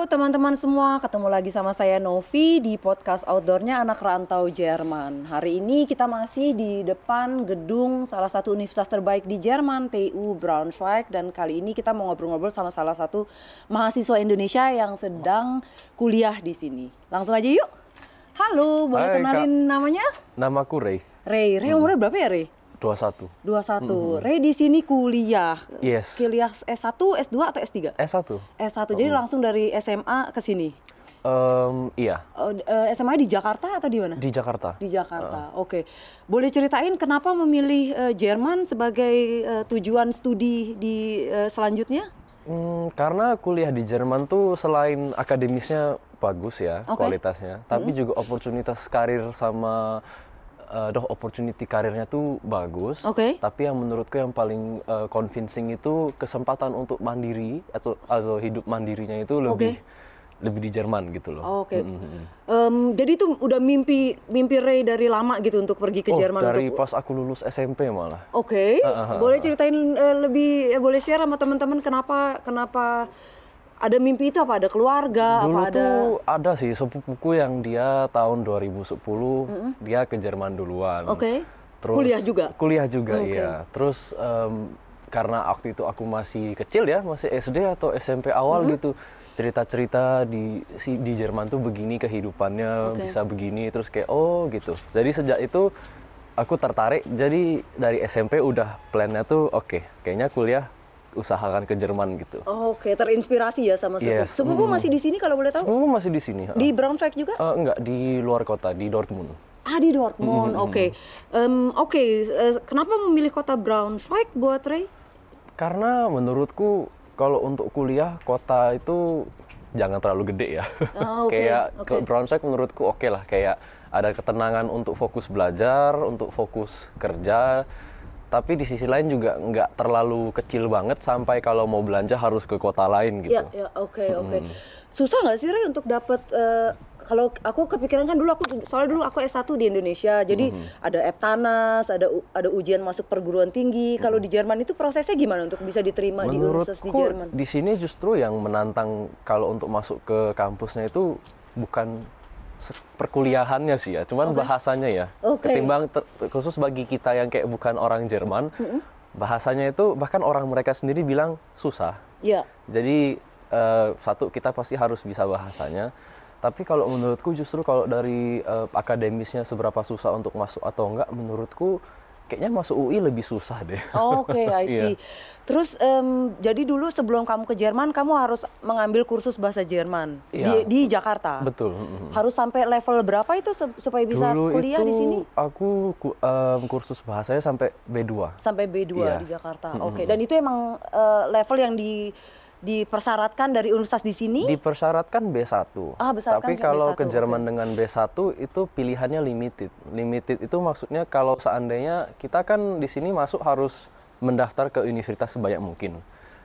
Halo teman-teman semua, ketemu lagi sama saya Novi di podcast outdoornya anak rantau Jerman. Hari ini kita masih di depan gedung salah satu universitas terbaik di Jerman, TU Braunschweig. Dan kali ini kita mau ngobrol-ngobrol sama salah satu mahasiswa Indonesia yang sedang kuliah di sini. Langsung aja yuk. Halo, boleh kenalin namanya? Namaku Ray. Ray umurnya berapa ya Ray? 21. Ray di sini kuliah. Yes. Kuliah S1, S2 atau S3? S1. S1. Jadi langsung dari SMA ke sini. Iya. SMA di Jakarta atau di mana? Di Jakarta. Di Jakarta. Oke. Boleh ceritain kenapa memilih Jerman sebagai tujuan studi di selanjutnya? Karena kuliah di Jerman tuh selain akademisnya bagus ya, kualitasnya, tapi juga opportunitas karir sama opportunity karirnya tuh bagus. Tapi yang menurutku yang paling convincing itu kesempatan untuk mandiri atau hidup mandirinya itu lebih di Jerman gitu loh. Jadi itu udah mimpi Ray dari lama gitu untuk pergi ke Jerman. Dari pas aku lulus SMP malah. Boleh ceritain boleh share sama teman-teman kenapa ada mimpi itu, apa ada keluarga? Dulu tuh ada sih sepupuku yang dia tahun 2010 dia ke Jerman duluan. Terus kuliah juga iya. Terus karena waktu itu aku masih kecil ya, masih SD atau SMP awal gitu. Cerita-cerita di Jerman tuh begini kehidupannya, bisa begini, terus kayak gitu. Jadi sejak itu aku tertarik. Jadi dari SMP udah plannya tuh kayaknya kuliah usahakan ke Jerman gitu. Terinspirasi ya sama sepupu. Sepupu masih di sini kalau boleh tahu? Sepupu masih di sini. Di Braunschweig juga? Enggak, di luar kota, di Dortmund. Di Dortmund. Kenapa memilih kota Braunschweig buat Ray? Karena menurutku kalau untuk kuliah kota itu jangan terlalu gede ya. Kayak Braunschweig menurutku lah, kayak ada ketenangan untuk fokus belajar, untuk fokus kerja. Tapi di sisi lain juga nggak terlalu kecil banget sampai kalau mau belanja harus ke kota lain gitu. Susah nggak sih Ray untuk dapat? Kalau aku kepikiran kan soalnya dulu aku S1 di Indonesia, jadi ada Eptanas, ada ujian masuk perguruan tinggi. Kalau di Jerman itu prosesnya gimana untuk bisa diterima di universitas di Jerman? Di sini justru yang menantang kalau untuk masuk ke kampusnya itu bukan perkuliahannya sih ya, cuman bahasanya ya. Ketimbang khusus bagi kita yang kayak bukan orang Jerman, bahasanya itu bahkan orang mereka sendiri bilang susah. Jadi satu, kita pasti harus bisa bahasanya. Tapi kalau menurutku justru kalau dari akademisnya seberapa susah untuk masuk atau enggak, menurutku kayaknya masuk UI lebih susah deh. I see. Terus jadi dulu sebelum kamu ke Jerman, kamu harus mengambil kursus bahasa Jerman di Jakarta. Betul. Harus sampai level berapa itu supaya bisa kuliah di sini? Aku kursus bahasanya sampai B2. Sampai B2 di Jakarta. Dan itu emang level yang dipersyaratkan dari universitas di sini? Dipersyaratkan B1. Tapi kalau ke Jerman dengan B1 itu pilihannya limited. Limited itu maksudnya kalau seandainya kita kan di sini masuk harus mendaftar ke universitas sebanyak mungkin.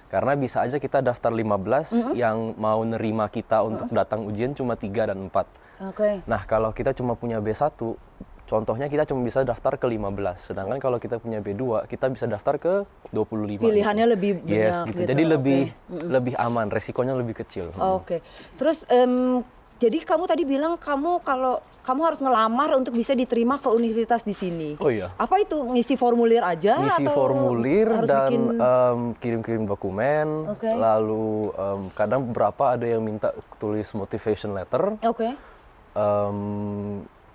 Karena bisa aja kita daftar 15 yang mau nerima kita untuk datang ujian cuma 3 dan 4. Nah, kalau kita cuma punya B1, contohnya kita cuma bisa daftar ke 15. Sedangkan kalau kita punya B2, kita bisa daftar ke 25. Pilihannya lebih banyak gitu. Jadi lebih aman, resikonya lebih kecil. Terus jadi kamu tadi bilang kamu harus ngelamar untuk bisa diterima ke universitas di sini. Apa itu, ngisi formulir aja? Ngisi formulir dan kirim-kirim dokumen. Lalu kadang beberapa ada yang minta tulis motivation letter.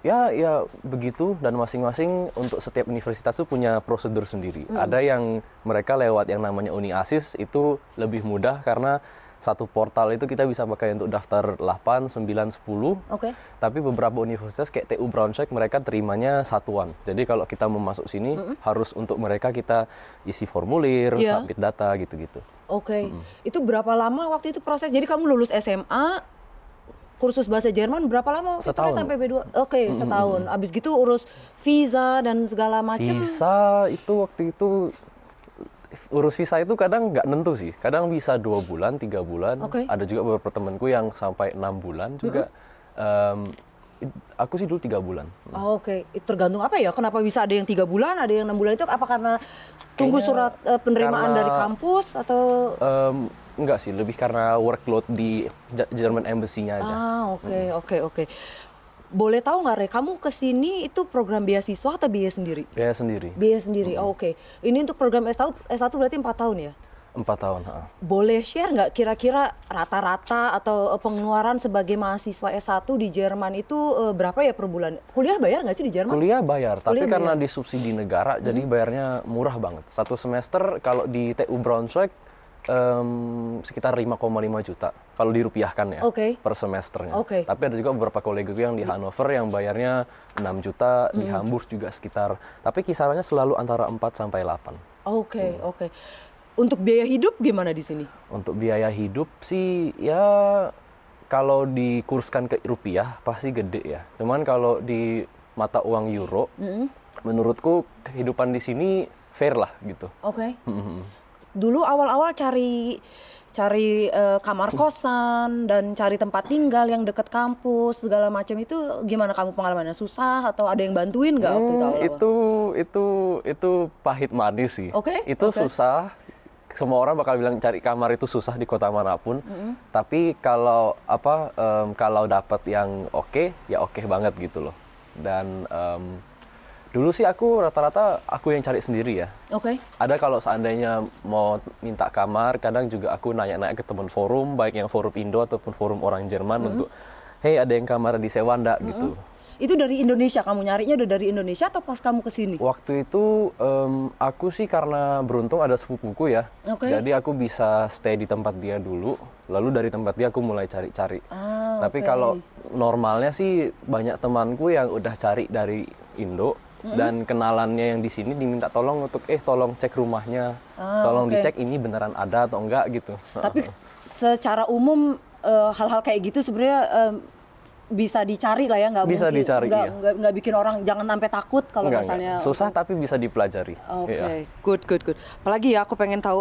Ya begitu, dan masing-masing untuk setiap universitas itu punya prosedur sendiri. Ada yang mereka lewat yang namanya UniASIS, itu lebih mudah karena satu portal itu kita bisa pakai untuk daftar 8, 9, 10. Tapi beberapa universitas kayak TU Braunschweig mereka terimanya satuan. Jadi kalau kita mau masuk sini harus untuk mereka kita isi formulir, submit data gitu-gitu. Itu berapa lama waktu itu proses? Jadi kamu lulus SMA, kursus bahasa Jerman berapa lama? Setahun. Sampai B2. Setahun. Abis gitu urus visa dan segala macam. Visa itu waktu itu urus visa itu kadang nggak nentu sih. Kadang bisa 2 bulan, 3 bulan. Ada juga beberapa temanku yang sampai 6 bulan juga. Aku sih dulu 3 bulan. Itu tergantung apa ya? Kenapa bisa ada yang 3 bulan, ada yang 6 bulan itu? Apa karena tunggu surat penerimaan dari kampus atau? enggak sih, lebih karena workload di German Embassy-nya aja. Oke. Boleh tahu nggak, Re, kamu kesini itu program beasiswa atau biaya sendiri? Biaya sendiri. Biaya sendiri, oke. Ini untuk program S1 berarti 4 tahun ya? 4 tahun. Boleh share nggak kira-kira rata-rata atau pengeluaran sebagai mahasiswa S1 di Jerman itu berapa ya per bulan? Kuliah bayar nggak sih di Jerman? Kuliah bayar, tapi karena disubsidi negara, jadi bayarnya murah banget. Satu semester kalau di TU Braunschweig sekitar 5,5 juta kalau dirupiahkan ya per semesternya. Tapi ada juga beberapa kolegaku yang di Hannover yang bayarnya 6 juta, di Hamburg juga sekitar. Tapi kisarannya selalu antara 4 sampai 8. Oke. Untuk biaya hidup gimana di sini? Untuk biaya hidup sih ya kalau dikurskan ke rupiah pasti gede ya. Cuman kalau di mata uang euro, menurutku kehidupan di sini fair lah gitu. Dulu awal-awal cari kamar kosan dan cari tempat tinggal yang dekat kampus segala macam itu gimana kamu pengalamannya? Susah atau ada yang bantuin nggak waktu itu? Itu pahit manis sih. Itu susah. Semua orang bakal bilang cari kamar itu susah di kota manapun. Tapi kalau kalau dapat yang ya oke banget gitu loh. Dan dulu sih aku rata-rata aku yang cari sendiri ya. Ada kalau seandainya mau minta kamar, kadang juga aku nanya-nanya ke teman forum, baik yang forum Indo ataupun forum orang Jerman untuk, hey ada yang kamar disewa ndak gitu. Itu dari Indonesia, kamu nyarinya udah dari Indonesia atau pas kamu kesini? Waktu itu aku sih karena beruntung ada sepupuku ya, jadi aku bisa stay di tempat dia dulu, lalu dari tempat dia aku mulai cari-cari. Tapi kalau normalnya sih banyak temanku yang udah cari dari Indo, dan kenalannya yang di sini diminta tolong untuk tolong cek rumahnya, tolong dicek ini beneran ada atau enggak gitu. Tapi secara umum hal-hal kayak gitu sebenarnya bisa dicari lah ya, nggak bisa mungkin dicari, nggak bikin orang jangan sampai takut kalau misalnya susah tapi bisa dipelajari. Good. Apalagi ya aku pengen tahu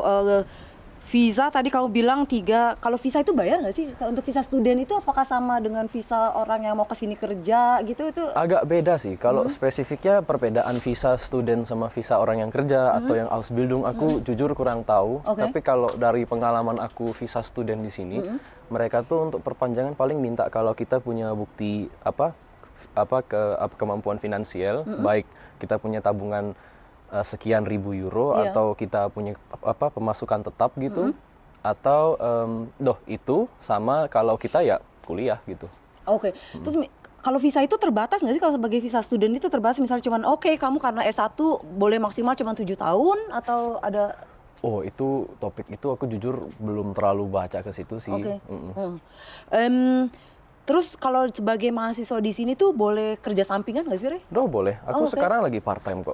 visa tadi kamu bilang 3, kalau visa itu bayar nggak sih? Untuk visa student itu apakah sama dengan visa orang yang mau kesini kerja gitu? Itu agak beda sih. Kalau spesifiknya perbedaan visa student sama visa orang yang kerja atau yang Ausbildung aku jujur kurang tahu. Tapi kalau dari pengalaman aku visa student di sini, mereka tuh untuk perpanjangan paling minta kalau kita punya bukti kemampuan finansial, baik kita punya tabungan sekian ribu euro atau kita punya pemasukan tetap gitu, atau itu sama kalau kita ya kuliah gitu. Terus kalau visa itu terbatas nggak sih? Kalau sebagai visa student itu terbatas, misalnya cuman kamu karena S1 boleh maksimal cuma 7 tahun atau ada? Itu topik itu aku jujur belum terlalu baca ke situ sih. Terus kalau sebagai mahasiswa di sini tuh boleh kerja sampingan nggak sih, Re? Boleh. Aku sekarang lagi part time kok.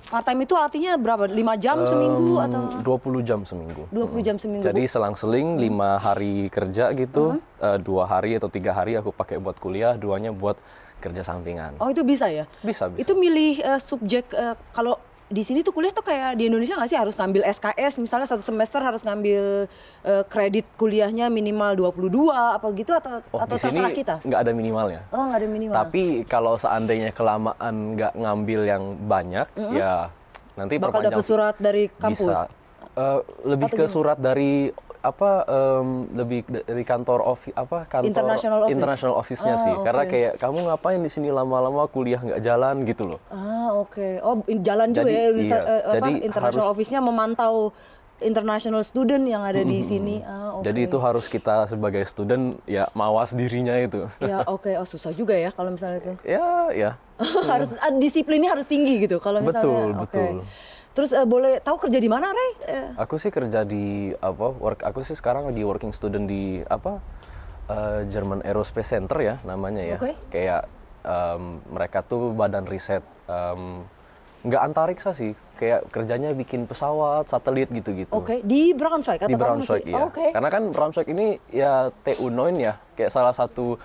Part time itu artinya berapa? 5 jam seminggu atau? 20 jam seminggu. 20 jam seminggu. Jadi selang-seling 5 hari kerja gitu, 2 hari atau 3 hari aku pakai buat kuliah, 2-nya buat kerja sampingan. Itu bisa ya? Bisa. Itu milih subjek, kalau di sini tuh kuliah tuh kayak di Indonesia nggak sih, harus ngambil SKS misalnya 1 semester harus ngambil kredit kuliahnya minimal 22 apa gitu atau terserah kita? Nggak ada minimalnya. Nggak ada minimal. Tapi kalau seandainya kelamaan nggak ngambil yang banyak, ya nanti bakal dapat surat dari kampus. Bisa. Lebih ke surat dari lebih dari kantor international office-nya sih. Karena kayak kamu ngapain di sini lama-lama kuliah nggak jalan gitu loh. Jalan juga jadi international office-nya memantau international student yang ada di sini. Jadi itu harus kita sebagai student ya mawas dirinya itu. Susah juga ya kalau misalnya itu. Ya. Harus disiplinnya harus tinggi gitu kalau misalnya. Betul. Terus boleh tahu kerja di mana, Re? Aku sih kerja di aku sih sekarang lagi working student di German Aerospace Center ya namanya ya. Kayak mereka tuh badan riset nggak antariksa sih, kayak kerjanya bikin pesawat, satelit gitu-gitu. Di Braunschweig atau di Braunschweig ya. Karena kan Braunschweig ini ya TU 9 ya, kayak salah satu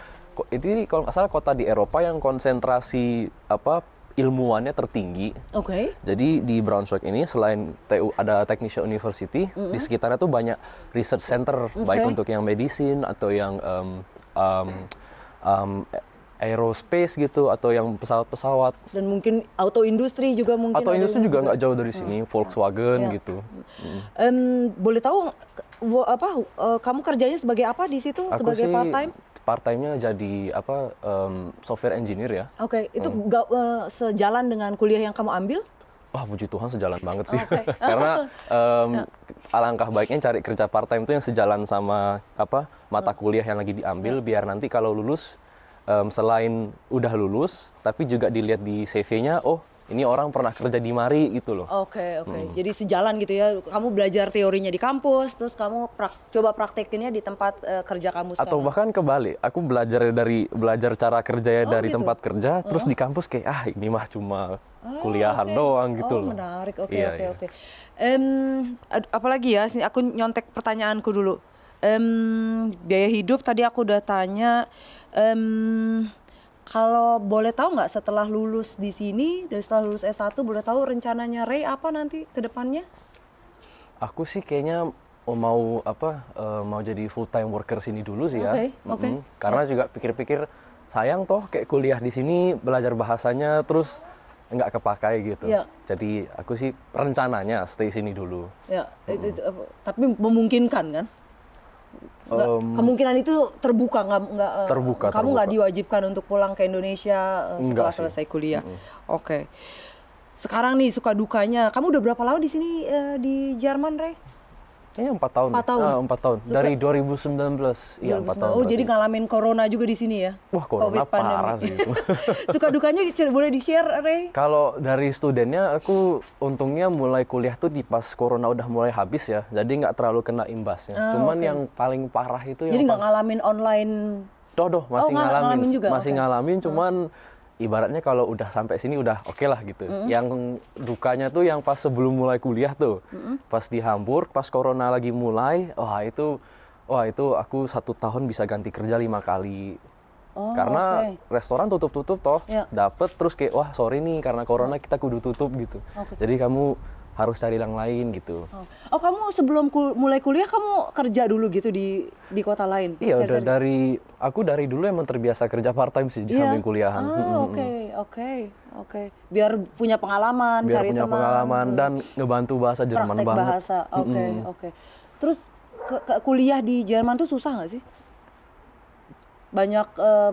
ini kalau nggak salah kota di Eropa yang konsentrasi ilmuwannya tertinggi. Jadi di Braunschweig ini selain TU ada Technische University, di sekitarnya tuh banyak research center, baik untuk yang medicine atau yang aerospace gitu atau yang pesawat-pesawat. Dan mungkin auto industri juga mungkin. Auto industri juga nggak jauh dari sini, Volkswagen gitu. Boleh tahu kamu kerjanya sebagai apa di situ? Aku sebagai sih part-time? Part-time-nya jadi software engineer ya. Oke, itu sejalan dengan kuliah yang kamu ambil? Wah, puji Tuhan sejalan banget sih. Karena alangkah baiknya cari kerja part-time itu yang sejalan sama mata kuliah yang lagi diambil, biar nanti kalau lulus, selain udah lulus, tapi juga dilihat di CV-nya, oh ini orang pernah kerja di mari gitu loh. Oke. Jadi sejalan gitu ya, kamu belajar teorinya di kampus, terus kamu coba praktekinnya di tempat kerja kamu sekarang. Atau bahkan kebalik, aku belajar cara kerjanya dari gitu? Tempat kerja, terus di kampus kayak ini mah cuma kuliahan doang gitu loh. Menarik, oke. Apalagi ya, sini aku nyontek pertanyaanku dulu. Biaya hidup tadi aku udah tanya. Kalau boleh tahu nggak setelah lulus di sini, dari setelah lulus S1, boleh tahu rencananya Ray apa nanti ke depannya? Aku sih kayaknya mau jadi full time worker sini dulu sih ya. Karena juga pikir-pikir sayang toh kayak kuliah di sini belajar bahasanya terus nggak kepakai gitu. Jadi aku sih rencananya stay sini dulu. Tapi memungkinkan kan? Kemungkinan itu terbuka, terbuka. Kamu nggak diwajibkan untuk pulang ke Indonesia setelah selesai kuliah. Oke. Sekarang nih suka dukanya, kamu udah berapa lama di sini di Jerman, Ray? Kayaknya 4 tahun. 4 tahun. Dari 2019. Iya, 4 tahun. Oh, jadi ngalamin corona juga di sini ya? Wah, corona parah sih itu. Suka dukanya boleh di-share, Ray? Kalau dari studennya, aku untungnya mulai kuliah tuh di pas corona udah mulai habis ya. Jadi nggak terlalu kena imbasnya. Cuman yang paling parah itu jadi nggak ngalamin online? Masih ngalamin juga. Masih ngalamin, cuman ibaratnya kalau udah sampai sini udah oke lah gitu. Yang dukanya tuh yang pas sebelum mulai kuliah tuh, pas di Hamburg, pas corona lagi mulai, wah itu aku 1 tahun bisa ganti kerja 5 kali. Karena restoran tutup-tutup toh, dapet terus kayak wah sorry nih karena corona kita kudu tutup gitu. Jadi kamu harus cari yang lain gitu. Oh, kamu sebelum mulai kuliah kamu kerja dulu gitu di kota lain? Iya, udah aku dari dulu emang terbiasa kerja part time sih di samping kuliahan. Oke. Biar punya pengalaman, cari teman. Biar punya pengalaman dan ngebantu bahasa Jerman praktek banget. Bahasa, oke. Terus kuliah di Jerman tuh susah nggak sih?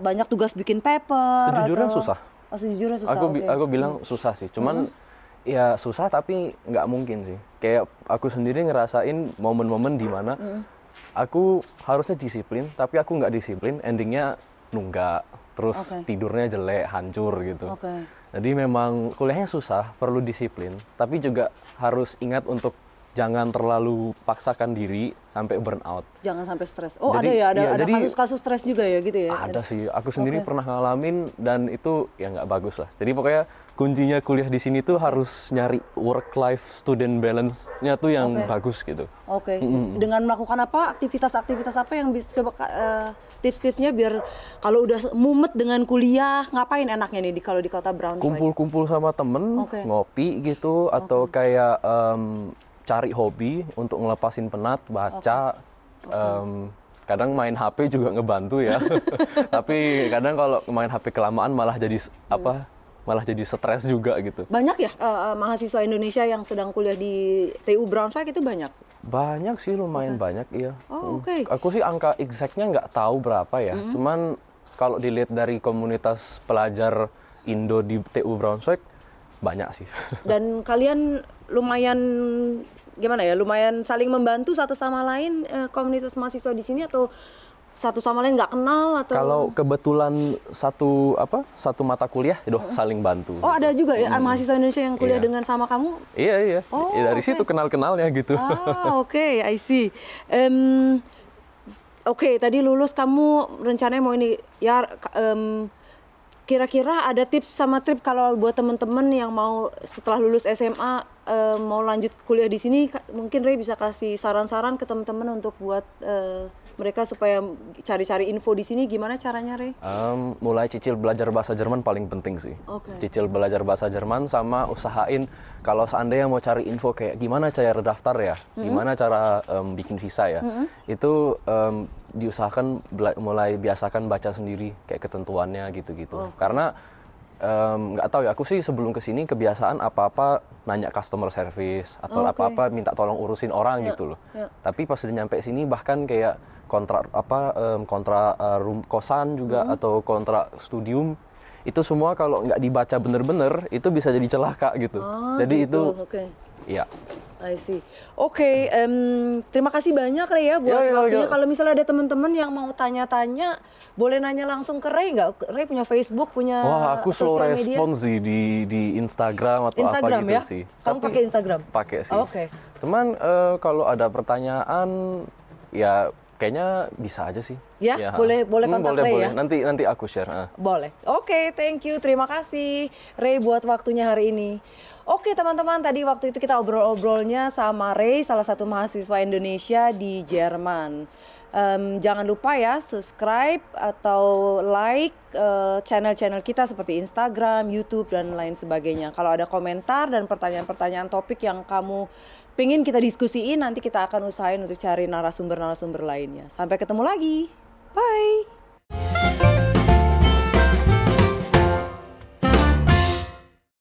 Banyak tugas bikin paper? Sejujurnya susah. Sejujurnya susah. Aku bilang susah sih, cuman ya susah tapi nggak mungkin sih. Kayak aku sendiri ngerasain momen-momen di mana aku harusnya disiplin, tapi aku nggak disiplin, endingnya nunggak, terus tidurnya jelek, hancur gitu. Jadi memang kuliahnya susah, perlu disiplin, tapi juga harus ingat untuk jangan terlalu paksakan diri sampai burnout. Jangan sampai stres. Oh, jadi, ada kasus-kasus stres juga ya gitu ya? Ada sih, aku sendiri pernah ngalamin dan itu ya nggak bagus lah. Jadi pokoknya kuncinya kuliah di sini tuh harus nyari work-life student balance-nya tuh yang bagus gitu. Dengan melakukan apa, aktivitas-aktivitas apa yang bisa coba tips-tipsnya biar kalau udah mumet dengan kuliah, ngapain enaknya nih kalau di kota Braunschweig? Kumpul-kumpul sama temen, ngopi gitu, atau kayak cari hobi untuk ngelepasin penat, baca. Kadang main HP juga ngebantu ya. Tapi kadang kalau main HP kelamaan malah jadi stres juga gitu. Banyak ya mahasiswa Indonesia yang sedang kuliah di TU Braunschweig itu banyak? Banyak sih, lumayan banyak, iya. Aku sih angka exactnya nggak tahu berapa ya. Cuman kalau dilihat dari komunitas pelajar Indo di TU Braunschweig, banyak sih. Dan kalian lumayan saling membantu satu sama lain, komunitas mahasiswa di sini, atau satu sama lain nggak kenal atau? Kalau kebetulan satu mata kuliah, saling bantu. Oh, ada juga ya mahasiswa Indonesia yang kuliah dengan sama kamu? Iya. Dari situ kenalnya gitu. I see. Tadi lulus kamu rencananya mau ini ya. Kira-kira ada tips sama trip kalau buat teman-teman yang mau setelah lulus SMA mau lanjut kuliah di sini, mungkin Ray bisa kasih saran-saran ke teman-teman untuk buat mereka supaya cari-cari info di sini, gimana caranya, Ray? Mulai cicil belajar bahasa Jerman paling penting sih. Cicil belajar bahasa Jerman sama usahain kalau seandainya mau cari info kayak gimana cara daftar ya, gimana cara bikin visa ya, itu diusahakan mulai biasakan baca sendiri kayak ketentuannya gitu-gitu. Karena nggak tahu ya, aku sih sebelum kesini kebiasaan apa-apa nanya customer service atau apa-apa minta tolong urusin orang gitu loh. Tapi pas udah nyampe sini bahkan kayak kontrak kosan juga atau kontrak studium itu semua kalau nggak dibaca bener-bener itu bisa jadi celaka gitu. Jadi gitu. itu ya. I see. Oke, terima kasih banyak Ray ya buat waktunya. Kalau misalnya ada teman-teman yang mau tanya-tanya, boleh nanya langsung ke Ray nggak? Ray punya Facebook, punya Wah, aku slow sosial media? respon sih di Instagram atau Instagram, apa gitu ya? sih. Kamu pakai Instagram? Pakai sih. Oke. Teman, kalau ada pertanyaan, ya kayaknya bisa aja sih. Ya, boleh kontak Ray ya? Nanti aku share. Boleh. Oke, thank you. Terima kasih Ray buat waktunya hari ini. Oke teman-teman, tadi waktu itu kita obrol-obrolnya sama Ray, salah satu mahasiswa Indonesia di Jerman. Jangan lupa ya subscribe atau like channel-channel kita seperti Instagram, YouTube, dan lain sebagainya. Kalau ada komentar dan pertanyaan-pertanyaan topik yang kamu pengen kita diskusiin, nanti kita akan usahain untuk cari narasumber-narasumber lainnya. Sampai ketemu lagi. Bye!